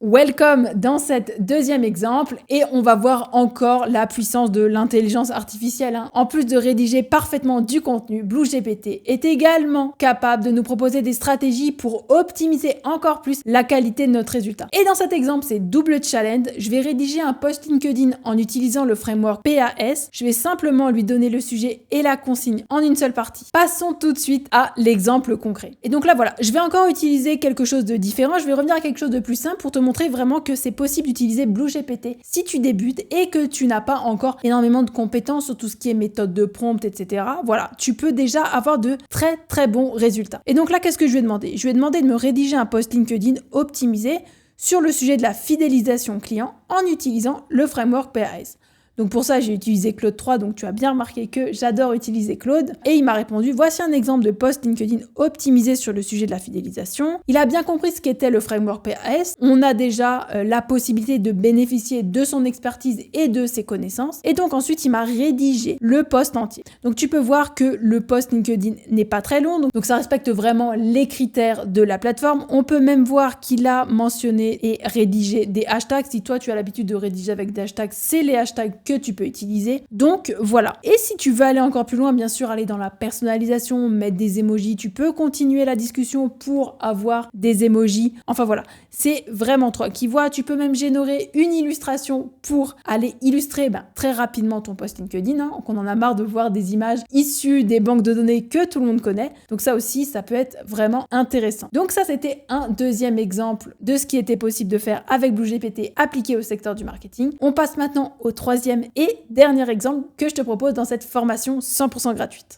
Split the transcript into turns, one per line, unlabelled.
Welcome dans cet deuxième exemple et on va voir encore la puissance de l'intelligence artificielle. En plus de rédiger parfaitement du contenu, BlueGPT est également capable de nous proposer des stratégies pour optimiser encore plus la qualité de notre résultat. Et dans cet exemple, c'est double challenge. Je vais rédiger un post LinkedIn en utilisant le framework PAS. Je vais simplement lui donner le sujet et la consigne en une seule partie. Passons tout de suite à l'exemple concret. Et donc là, voilà, je vais encore utiliser quelque chose de différent. Je vais revenir à quelque chose de plus simple pour te montrer vraiment que c'est possible d'utiliser BlueGPT si tu débutes et que tu n'as pas encore énormément de compétences sur tout ce qui est méthode de prompt, etc. Voilà, tu peux déjà avoir de très bons résultats. Et donc là, qu'est-ce que je lui ai demandé? Je lui ai demandé de me rédiger un post LinkedIn optimisé sur le sujet de la fidélisation client en utilisant le framework PAS. Donc pour ça, j'ai utilisé Claude 3, donc tu as bien remarqué que j'adore utiliser Claude. Et il m'a répondu, voici un exemple de post LinkedIn optimisé sur le sujet de la fidélisation. Il a bien compris ce qu'était le framework PAS. On a déjà la possibilité de bénéficier de son expertise et de ses connaissances. Et donc ensuite, il m'a rédigé le post entier. Donc tu peux voir que le post LinkedIn n'est pas très long, donc ça respecte vraiment les critères de la plateforme. On peut même voir qu'il a mentionné et rédigé des hashtags. Si toi, tu as l'habitude de rédiger avec des hashtags, c'est les hashtags que tu peux utiliser. Donc voilà. Et si tu veux aller encore plus loin, bien sûr, aller dans la personnalisation, mettre des emojis, tu peux continuer la discussion pour avoir des emojis. Enfin voilà, c'est vraiment toi qui vois. Tu peux même générer une illustration pour aller illustrer très rapidement ton post LinkedIn. Donc on en a marre de voir des images issues des banques de données que tout le monde connaît. Donc ça aussi, ça peut être vraiment intéressant. Donc ça, c'était un deuxième exemple de ce qui était possible de faire avec BlueGPT appliqué au secteur du marketing. On passe maintenant au troisième et dernier exemple que je te propose dans cette formation 100% gratuite.